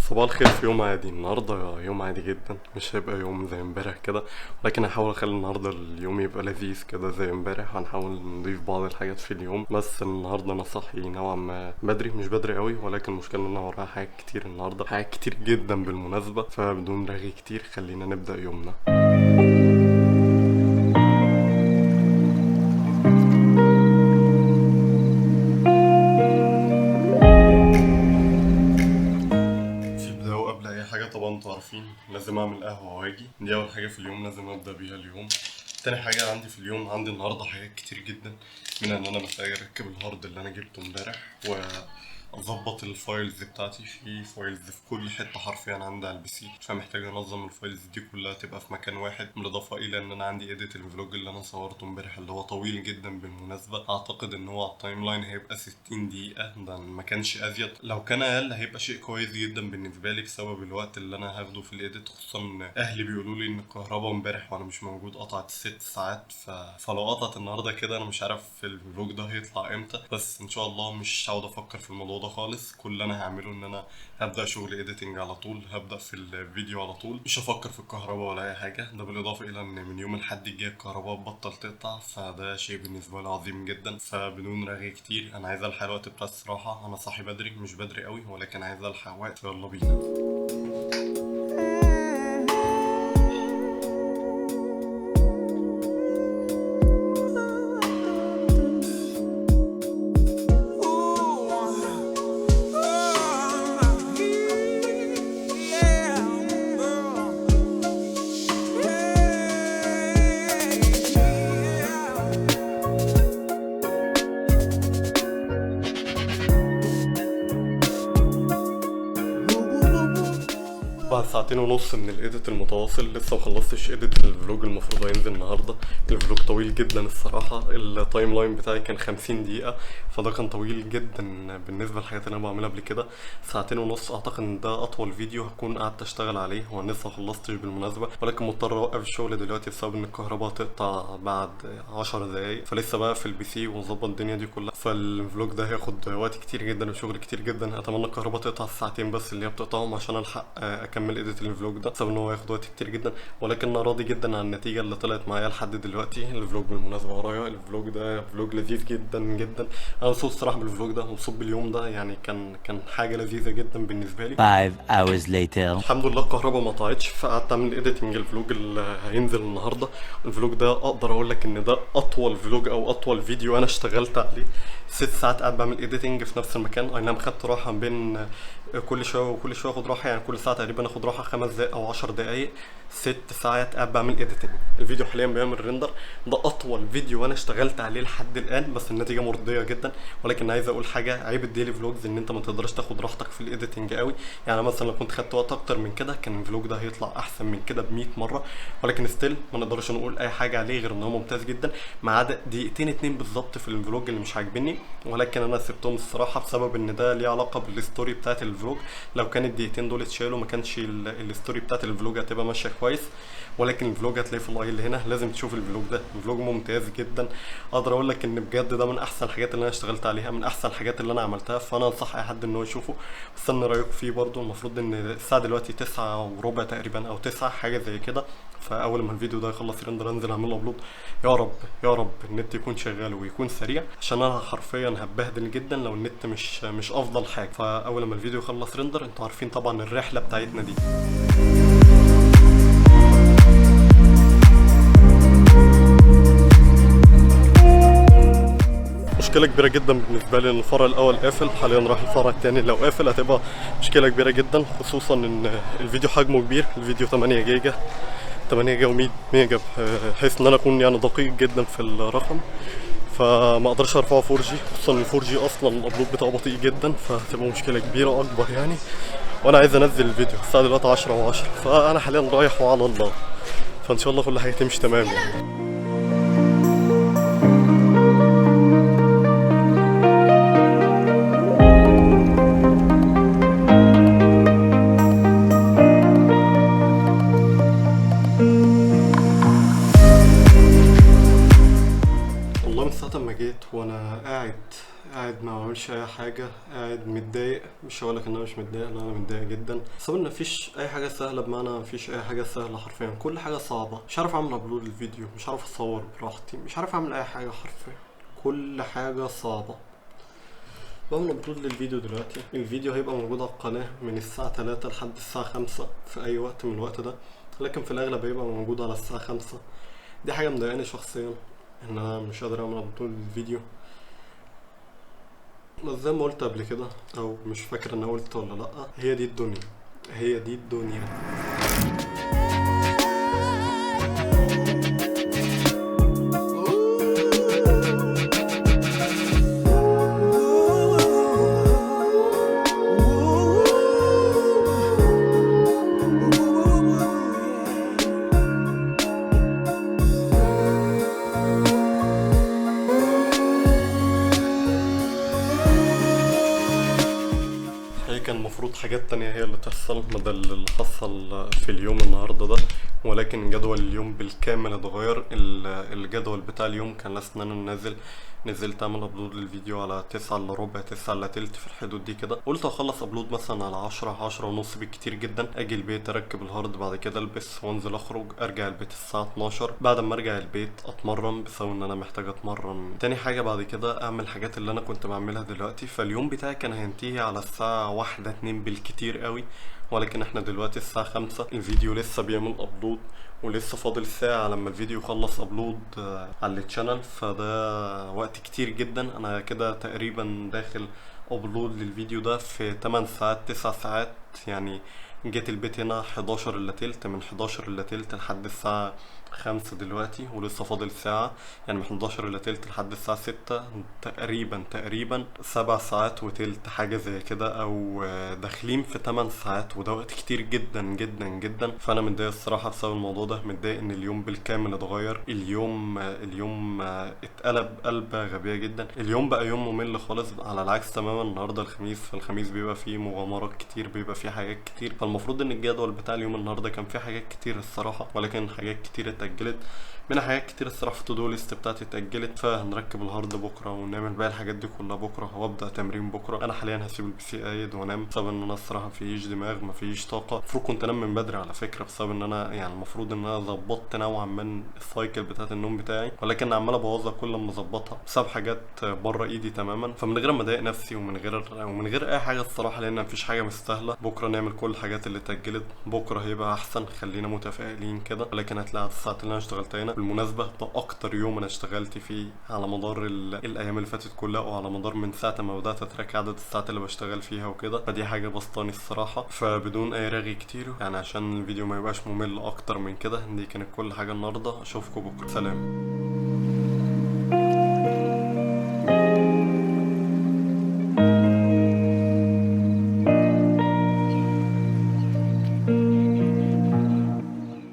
صباح الخير في يوم عادي. النهارده يوم عادي جدا، مش هيبقى يوم زي امبارح كده، ولكن هحاول اخلي النهارده اليوم يبقى لذيذ كده زي امبارح. هنحاول نضيف بعض الحاجات في اليوم. بس النهارده انا صاحي نوعا ما بدري، مش بدري قوي، ولكن المشكله ان انا ورايا حاجات كتير النهارده، حاجات كتير جدا بالمناسبه. فبدون رغي كتير خلينا نبدا يومنا. في بداية وقبل أي حاجة طبعا انتوا عارفين لازم أعمل قهوة وأجي، دي أول حاجة في اليوم لازم أبدأ بيها اليوم. تاني حاجة عندي في اليوم، عندي النهاردة حاجات كتير جدا، منها إن أنا محتاج أركب الهارد اللي أنا جبته امبارح وأظبط الفايلز بتاعتي. في فايلز في كل حتة حرفيا عندي على البي سي، فمحتاج أنظم الفايلز دي كلها تبقى في مكان واحد، بالإضافة إلى إن أنا عندي إيديت الفلوج اللي أنا صورته امبارح اللي هو طويل جدا بالمناسبة. أعتقد إن هو على التايم لاين هيبقى 60 دقيقة، ده ما كانش أزيد. لو كان أقل هيبقى شيء كويس جدا بالنسبة لي بسبب الوقت اللي أنا هاخده في الإيديت، خصوصا إن أهلي بيقولوا لي إن الكهرباء امبارح وأنا مش موجود قطعت 6 ساعات. فلو قطعت النهاردة كده أنا مش عارف الفلوج ده هيطلع إمتى، بس إن شاء الله مش هقعد أفكر في الموضوع ده خالص. كل اللي أنا هعمله إن أنا هبدأ شغل إيديتنج على طول، هبدأ في الفيديو على طول، مش هفكر في الكهرباء ولا أي حاجة. ده بالإضافة إلى إن من يوم الأحد الجاي الكهرباء بطل تقطع، فده شيء بالنسبة لي عظيم جدا. فبدون رغي كتير أنا عايز ألحق الوقت بتاع الصراحة. أنا صاحي بدري، مش بدري قوي، ولكن عايز ألحق وقت. يلا بينا. بعد ساعتين ونص من الايديت المتواصل لسه مخلصتش ايديت الفلوج المفروض هينزل النهارده. الفلوج طويل جدا الصراحه، التايم لاين بتاعي كان 50 دقيقه، فده كان طويل جدا بالنسبه للحاجات اللي انا بعملها قبل كده. ساعتين ونص اعتقد ان ده اطول فيديو هكون قعدت اشتغل عليه، وانا لسه مخلصتش بالمناسبه، ولكن مضطر اوقف الشغل دلوقتي بسبب ان الكهرباء هتقطع بعد 10 دقايق، فلسه بقى في البي سي ونظبط الدنيا دي كلها. فالفلوج ده هياخد وقت كتير جدا وشغل كتير جدا. اتمنى الكهرباء تقطع الساعتين بس اللي هي بتقطعهم عشان الحق اكمل ايديت الفلوج ده، بسبب ان هو هياخد وقت كتير جدا، ولكن انا راضي جدا عن النتيجه اللي طلعت معايا لحد دلوقتي. الفلوج بالمناسبه ورايا، الفلوج ده فلوج لذيذ جدا جدا. انا مبسوط الصراحه بالفلوج ده، مبسوط باليوم ده، يعني كان حاجه لذيذه جدا بالنسبه لي. 5 hours later. الحمد لله الكهرباء ما قطعتش، فقعدت اعمل ايديتنج الفلوج اللي هينزل النهارده. الفلوج ده اقدر اقول لك ان ده اطول فلوج او اطول فيديو انا اشتغلت عليه. 6 ساعات قاعد بعمل ايديتنج في نفس المكان. اي نعم خدت راحه بين كل شويه وكل شويه اخد راحه، يعني كل ساعه تقريبا اخد راحه 5 دقايق او 10 دقايق. 6 ساعات قاعد بعمل ايديتنج. الفيديو حاليا بيعمل ريندر. ده اطول فيديو انا اشتغلت عليه لحد الان، بس النتيجه مرضيه جدا. ولكن عايز اقول حاجه، عيب الديلي فلوجز ان انت ما تقدرش تاخد راحتك في الايديتنج قوي. يعني مثلا لو كنت خدت وقت اكتر من كده كان الفلوج ده هيطلع احسن من كده ب 100 مره، ولكن ستيل ما نقدرش نقول اي حاجه عليه غير ان هو ممتاز جدا، ما عدا دقيقتين اتنين بالظبط في الفلوج اللي مش عاجبني، ولكن انا سبتهم الصراحه بسبب ان ده ليه علاقه بالستوري بتاعت الفلوج. لو كان الدقيقتين دول اتشالوا ما كانش الستوري بتاعت الفلوج هتبقى ماشيه كويس. ولكن الفلوج هتلاقيه في الاي اللي هنا، لازم تشوف الفلوج ده، الفلوج ممتاز جدا. اقدر اقول لك ان بجد ده من احسن الحاجات اللي انا اشتغلت عليها، من احسن الحاجات اللي انا عملتها. فانا انصح اي حد ان هو يشوفه واستنى رايكم فيه برضو. المفروض ان الساعه دلوقتي 9:15 تقريبا او 9 حاجه زي كده، فاول ما الفيديو ده يخلص ريندر انزل اعمل له ابلود. يا رب يا رب النت يكون شغال ويكون سريع، عشان انا حرفيا هتبهدل جدا لو النت مش افضل حاجه. فاول ما الفيديو يخلص ريندر، انتوا عارفين طبعا الرحله بتاعتنا دي. مشكلة كبيرة جدا بالنسبة لي ان الفرع الاول قافل، حاليا راح الفرع التاني. لو قافل هتبقى مشكلة كبيرة جدا، خصوصا ان الفيديو حجمه كبير. الفيديو 8 جيجا 8 جيجا و100 ميجا، بحيث ان انا اكون يعني دقيق جدا في الرقم، فما اقدرش ارفعه 4G، خصوصا ان 4G اصلا الابلود بتاعه بطيء جدا، فهتبقى مشكلة كبيرة اكبر يعني. وانا عايز انزل الفيديو الساعة دلوقتي 10:10، فانا حاليا رايح وعلى الله، فان شاء الله كل حاجة تمشي تمام يعني. والله من ساعة ما جيت وانا قاعد مع بعملش اي حاجه، قاعد متضايق. مش هقولك ان انا مش متضايق، لا انا متضايق جدا بسبب ان مفيش اي حاجه سهله، بمعنى مفيش اي حاجه سهله حرفيا، كل حاجه صعبه. مش عارف اعمل ابلود الفيديو، مش عارف اصور براحتي، مش عارف اعمل اي حاجه حرفيا، كل حاجه صعبه. بعمل ابلود للفيديو دلوقتي، الفيديو هيبقى موجود على القناه من الساعه 3 لحد الساعه 5 في اي وقت من الوقت ده، لكن في الاغلب هيبقى موجود على الساعه 5. دي حاجه مضايقاني شخصيا، ان انا مش قادر اعمل ابلود للفيديو. بس زي ما قلت قبل كده، او مش فاكر انا قلت ولا لا، هي دي الدنيا، هي دي الدنيا. هي كان المفروض حاجات تانية هي اللي تحصل بدل اللي حصل في اليوم النهاردة ده، ولكن جدول اليوم بالكامل اتغير. الجدول بتاع اليوم كان لازم ان انا نزلت اعمل ابلود للفيديو على 9 الا ربع 9 الا تلت في الحدود دي كده. قلت اخلص ابلود مثلا على 10 ونص بالكتير جدا، اجي البيت اركب الهارد، بعد كده البس وانزل اخرج، ارجع البيت الساعة 12. بعد ما ارجع البيت اتمرن بسبب ان انا محتاج اتمرن تاني حاجة، بعد كده اعمل الحاجات اللي انا كنت بعملها دلوقتي. فاليوم بتاعي كان هينتهي على الساعة 1 2 بالكتير قوي، ولكن احنا دلوقتي الساعة 5، الفيديو لسه بيعمل ابلود، ولسه فاضل ساعة لما الفيديو يخلص ابلود على التشانل. فده وقت كتير جدا، انا كده تقريبا داخل ابلود للفيديو ده في 8 ساعات 9 ساعات يعني. جيت البيت هنا 11 الا تلت، من 11 الا تلت لحد الساعة 5 دلوقتي، ولسه فاضل ساعة، يعني من 11 الا تلت لحد الساعة 6، تقريبا 7 ساعات وتلت حاجة زي كده، او داخلين في 8 ساعات، وده وقت كتير جدا جدا جدا. فانا متضايق الصراحة بسبب الموضوع ده، متضايق ان اليوم بالكامل اتغير. اليوم اتقلب قلبة غبية جدا، اليوم بقى يوم ممل خالص، على العكس تماما. النهارده الخميس، فالخميس بيبقى فيه مغامرات كتير، بيبقى فيه حاجات كتير، فالمفروض ان الجدول بتاع اليوم النهارده كان فيه حاجات كتير الصراحة، ولكن حاجات كتير اتأجلت. منها حاجات كتير الصراحة في التو ليست بتاعتي اتأجلت، فهنركب الهارد بكرة ونعمل باقي الحاجات دي كلها بكرة، وابدأ تمرين بكرة. انا حاليا هسيب البي سي قايد وانام بسبب ان انا الصراحة مفيش دماغ، مفيش طاقة. المفروض كنت انام من بدري على فكرة، بسبب ان انا يعني المفروض ان انا ظبطت نوعا ما السايكل بتاعت النوم بتاعي، ولكن عمال ابوظها كل ما اظبطها بسبب حاجات بره ايدي تماما. فمن غير ما اضايق نفسي ومن غير اي حاجة الصراحة، لان مفيش حاجة مستاهلة، بكرة نعمل كل الحاجات اللي اتأجلت، بكرة هيبقى احسن، خلينا متفائلين كده. ولكن هتلاقي على الساعات اللي انا اشتغلتها هنا، بالمناسبة ده اكتر يوم انا اشتغلت فيه على مدار الايام اللي فاتت كلها، وعلى مدار من ساعة ما بدأت اتراك عدد الساعات اللي بشتغل فيها وكده، فدي حاجة بسطاني الصراحة. فبدون اي رغي كتير يعني، عشان الفيديو ما يبقاش ممل اكتر من كده، دي كانت كل حاجة النهاردة. اشوفكم بكرة، سلام.